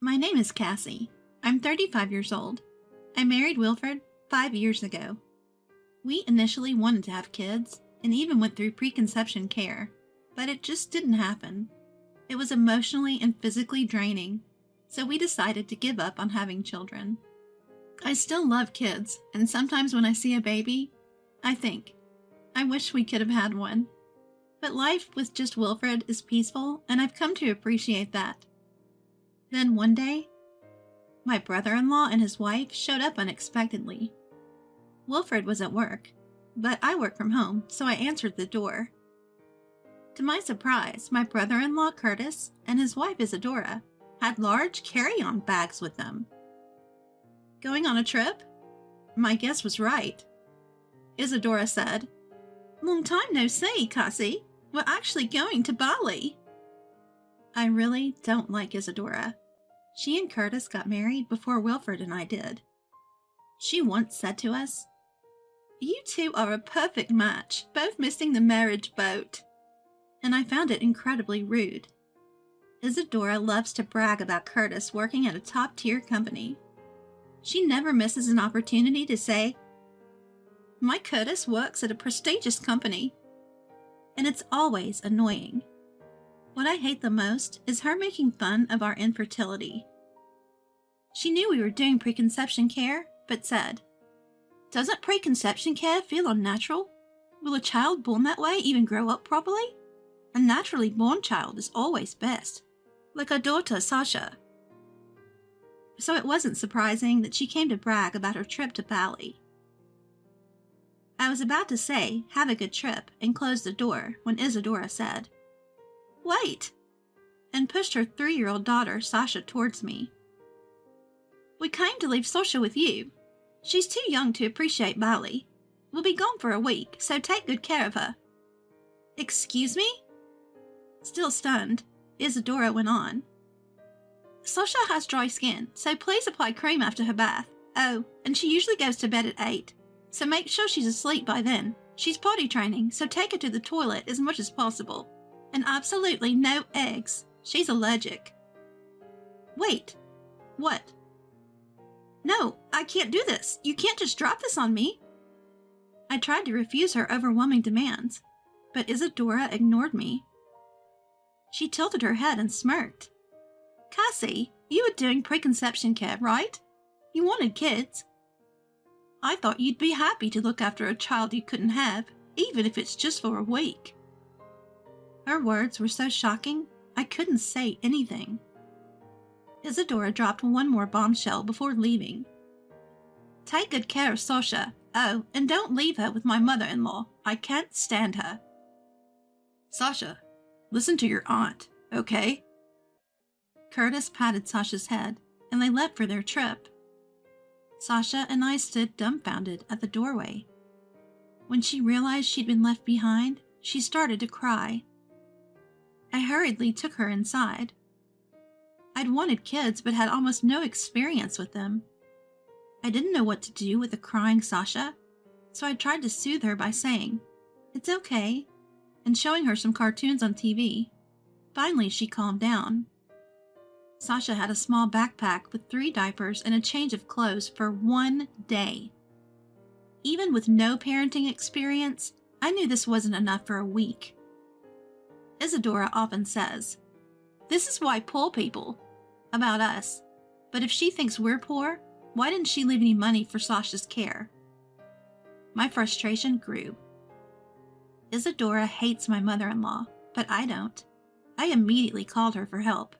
My name is Cassie. I'm 35 years old. I married Wilfred 5 years ago. We initially wanted to have kids and even went through preconception care, but it just didn't happen. It was emotionally and physically draining, so we decided to give up on having children. I still love kids, and sometimes when I see a baby, I think, I wish we could have had one. But life with just Wilfred is peaceful, and I've come to appreciate that. Then one day, my brother-in-law and his wife showed up unexpectedly. Wilfred was at work, but I work from home, so I answered the door. To my surprise, my brother-in-law Curtis and his wife Isadora had large carry-on bags with them. Going on a trip? My guess was right. Isadora said, "Long time no see, Cassie. We're actually going to Bali." I really don't like Isadora. She and Curtis got married before Wilfred and I did. She once said to us, "You two are a perfect match, both missing the marriage boat." And I found it incredibly rude. Isadora loves to brag about Curtis working at a top-tier company. She never misses an opportunity to say, "My Curtis works at a prestigious company." And it's always annoying. What I hate the most is her making fun of our infertility. She knew we were doing preconception care, but said, "Doesn't preconception care feel unnatural? Will a child born that way even grow up properly? A naturally born child is always best, like our daughter Sasha." So it wasn't surprising that she came to brag about her trip to Bali. I was about to say, "Have a good trip," and close the door when Isadora said, "Wait," and pushed her 3-year-old daughter, Sasha, towards me. "We came to leave Sasha with you. She's too young to appreciate Bali. We'll be gone for a week, so take good care of her." "Excuse me?" Still stunned, Isadora went on. "Sasha has dry skin, so please apply cream after her bath. Oh, and she usually goes to bed at 8, so make sure she's asleep by then. She's potty training, so take her to the toilet as much as possible. And absolutely no eggs. She's allergic." "Wait, what?" "No, I can't do this. You can't just drop this on me." I tried to refuse her overwhelming demands, but Isadora ignored me. She tilted her head and smirked. "Cassie, you were doing preconception care, right? You wanted kids. I thought you'd be happy to look after a child you couldn't have, even if it's just for a week." Her words were so shocking, I couldn't say anything. Isadora dropped one more bombshell before leaving. "Take good care of Sasha. Oh, and don't leave her with my mother-in-law. I can't stand her." "Sasha, listen to your aunt, okay?" Curtis patted Sasha's head, and they left for their trip. Sasha and I stood dumbfounded at the doorway. When she realized she'd been left behind, she started to cry. I hurriedly took her inside. I'd wanted kids but had almost no experience with them. I didn't know what to do with a crying Sasha, so I tried to soothe her by saying, "It's okay," and showing her some cartoons on TV. Finally, she calmed down. Sasha had a small backpack with 3 diapers and a change of clothes for 1 day. Even with no parenting experience, I knew this wasn't enough for a week. Isadora often says, "This is why poor people," about us, but if she thinks we're poor, why didn't she leave any money for Sasha's care? My frustration grew. Isadora hates my mother-in-law, but I don't. I immediately called her for help.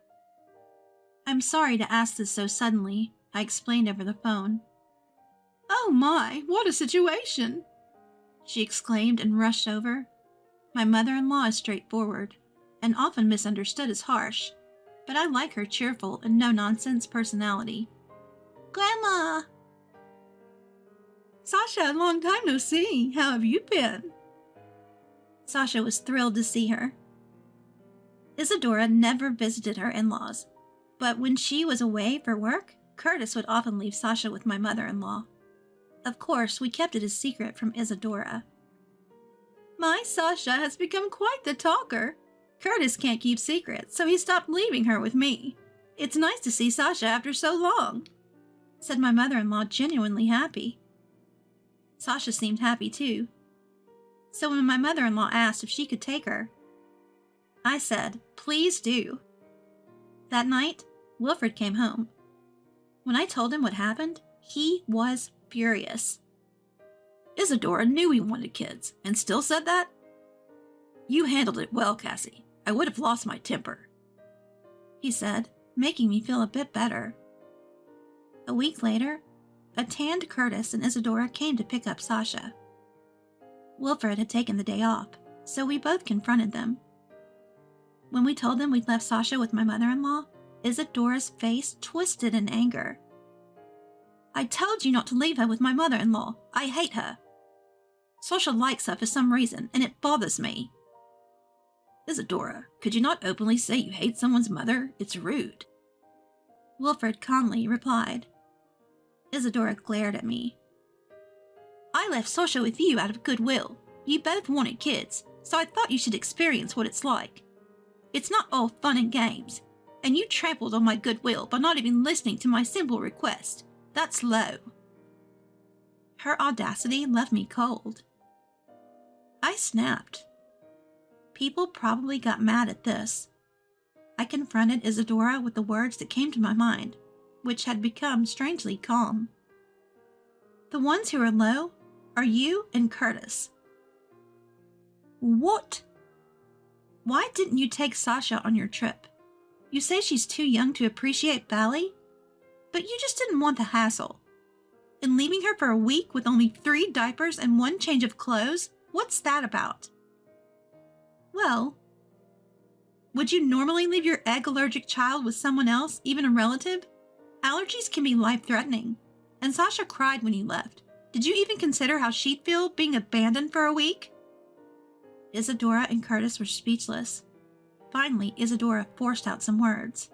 "I'm sorry to ask this so suddenly," I explained over the phone. "Oh my, what a situation!" she exclaimed and rushed over. My mother-in-law is straightforward, and often misunderstood as harsh, but I like her cheerful and no-nonsense personality. "Grandma!" "Sasha, long time no see. How have you been?" Sasha was thrilled to see her. Isadora never visited her in-laws, but when she was away for work, Curtis would often leave Sasha with my mother-in-law. Of course, we kept it a secret from Isadora. "My Sasha has become quite the talker. Curtis can't keep secrets, so he stopped leaving her with me. It's nice to see Sasha after so long, said my mother-in-law, genuinely happy. Sasha seemed happy too. So when my mother-in-law asked if she could take her, I said, please do. That night, Wilfred came home. When I told him what happened, he was furious. Isadora knew we wanted kids, and still said that? You handled it well, Cassie. I would have lost my temper, he said, making me feel a bit better. A week later, a tanned Curtis and Isadora came to pick up Sasha. Wilfred had taken the day off, so we both confronted them. When we told them we'd left Sasha with my mother-in-law, Isadora's face twisted in anger. I told you not to leave her with my mother-in-law. I hate her. Sasha likes her for some reason, and it bothers me. Isadora, could you not openly say you hate someone's mother? It's rude. Wilfred calmly replied. Isadora glared at me. I left Sasha with you out of goodwill. You both wanted kids, so I thought you should experience what it's like. It's not all fun and games, and you trampled on my goodwill by not even listening to my simple request. That's low. Her audacity left me cold. I snapped. People probably got mad at this. I confronted Isadora with the words that came to my mind, which had become strangely calm. The ones who are low are you and Curtis. What? Why didn't you take Sasha on your trip? You say she's too young to appreciate Bali? But you just didn't want the hassle. And leaving her for a week with only 3 diapers and 1 change of clothes? What's that about? Well, would you normally leave your egg-allergic child with someone else, even a relative? Allergies can be life-threatening. And Sasha cried when you left. Did you even consider how she'd feel being abandoned for a week? Isadora and Curtis were speechless. Finally, Isadora forced out some words.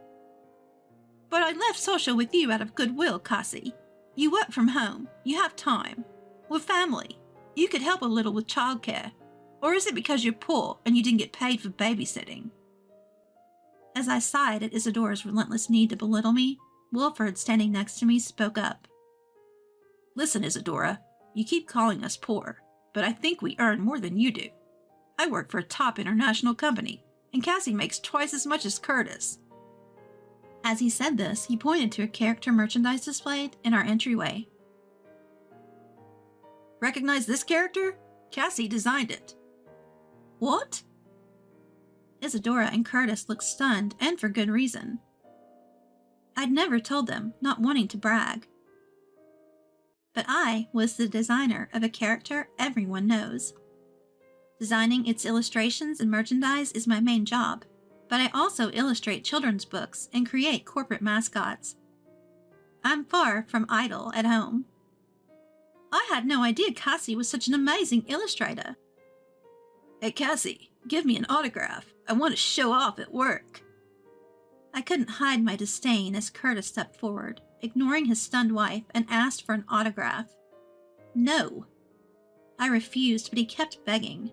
But I left Sasha with you out of goodwill, Cassie. You work from home. You have time. We're family. You could help a little with childcare. Or is it because you're poor and you didn't get paid for babysitting? As I sighed at Isadora's relentless need to belittle me, Wilfred, standing next to me, spoke up. Listen, Isadora, you keep calling us poor, but I think we earn more than you do. I work for a top international company, and Cassie makes twice as much as Curtis. As he said this, he pointed to a character merchandise displayed in our entryway. Recognize this character? Cassie designed it. What? Isadora and Curtis looked stunned, and for good reason. I'd never told them, not wanting to brag. But I was the designer of a character everyone knows. Designing its illustrations and merchandise is my main job, but I also illustrate children's books and create corporate mascots. I'm far from idle at home. I had no idea Cassie was such an amazing illustrator. Hey Cassie, give me an autograph. I want to show off at work. I couldn't hide my disdain as Curtis stepped forward, ignoring his stunned wife, and asked for an autograph. No. I refused, but he kept begging.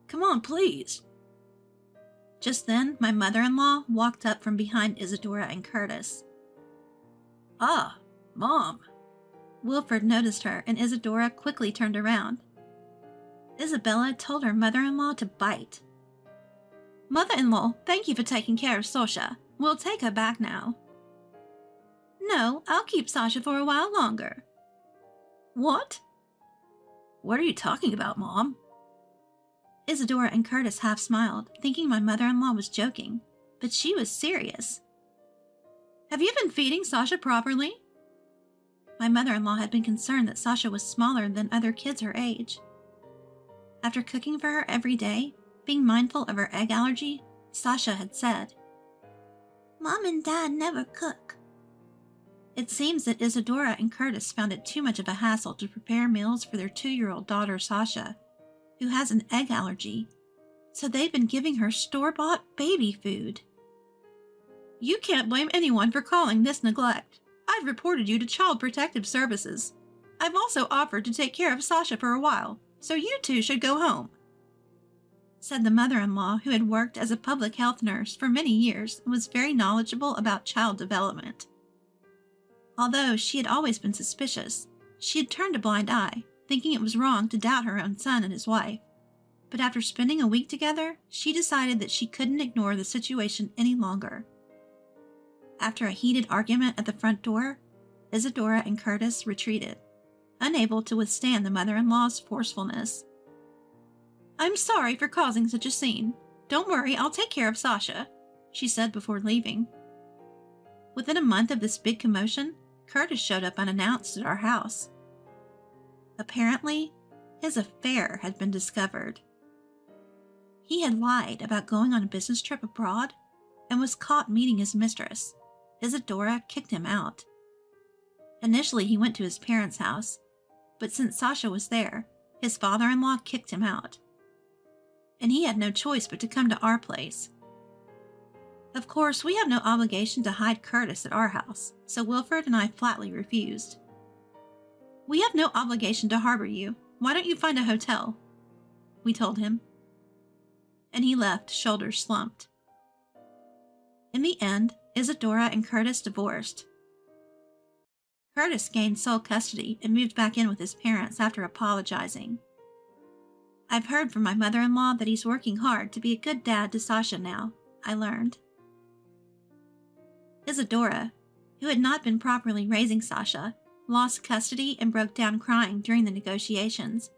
Come on, please. Just then, my mother-in-law walked up from behind Isadora and Curtis. Ah, Mom. Wilfred noticed her, and Isadora quickly turned around. Isabella told her mother-in-law to bite. Mother-in-law, thank you for taking care of Sasha. We'll take her back now. No, I'll keep Sasha for a while longer. What? What are you talking about, Mom? Isadora and Curtis half smiled, thinking my mother-in-law was joking, but she was serious. Have you been feeding Sasha properly? My mother-in-law had been concerned that Sasha was smaller than other kids her age. After cooking for her every day, being mindful of her egg allergy, Sasha had said, Mom and Dad never cook. It seems that Isadora and Curtis found it too much of a hassle to prepare meals for their 2-year-old daughter Sasha, who has an egg allergy, so they've been giving her store-bought baby food. You can't blame anyone for calling this neglect. I've reported you to Child Protective Services. I've also offered to take care of Sasha for a while, so you two should go home. said the mother-in-law who had worked as a public health nurse for many years and was very knowledgeable about child development. Although she had always been suspicious, she had turned a blind eye, thinking it was wrong to doubt her own son and his wife. But after spending a week together, she decided that she couldn't ignore the situation any longer. After a heated argument at the front door, Isadora and Curtis retreated, unable to withstand the mother-in-law's forcefulness. "I'm sorry for causing such a scene. Don't worry, I'll take care of Sasha," she said before leaving. Within a month of this big commotion, Curtis showed up unannounced at our house. Apparently, his affair had been discovered. He had lied about going on a business trip abroad and was caught meeting his mistress. Isadora kicked him out. Initially, he went to his parents' house, but since Sasha was there, his father-in-law kicked him out. And he had no choice but to come to our place. Of course, we have no obligation to hide Curtis at our house, so Wilfred and I flatly refused. "We have no obligation to harbor you. Why don't you find a hotel?" we told him. And he left, shoulders slumped. In the end, Isadora and Curtis divorced. Curtis gained sole custody and moved back in with his parents after apologizing. I've heard from my mother-in-law that he's working hard to be a good dad to Sasha now, I learned. Isadora, who had not been properly raising Sasha, lost custody and broke down crying during the negotiations.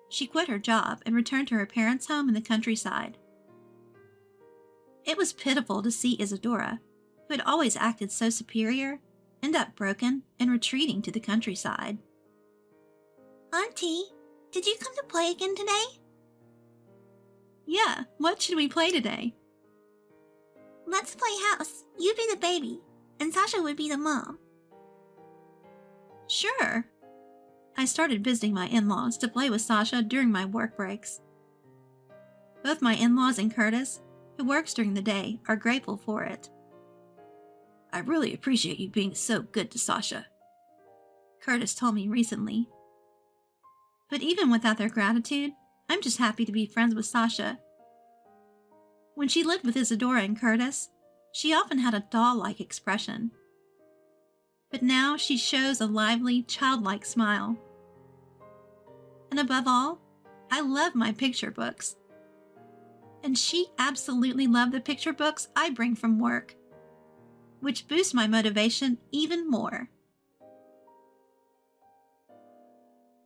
She quit her job and returned to her parents' home in the countryside. It was pitiful to see Isadora, who had always acted so superior, end up broken and retreating to the countryside. "Auntie, did you come to play again today?" "Yeah, what should we play today?" "Let's play house. You be the baby, and Sasha would be the mom." "Sure." I started visiting my in-laws to play with Sasha during my work breaks. Both my in-laws and Curtis, who works during the day, are grateful for it. "I really appreciate you being so good to Sasha," Curtis told me recently. But even without their gratitude, I'm just happy to be friends with Sasha. When she lived with Isadora and Curtis, she often had a doll-like expression. But now she shows a lively, childlike smile. And above all, I love my picture books. And she absolutely loved the picture books I bring from work, which boosts my motivation even more.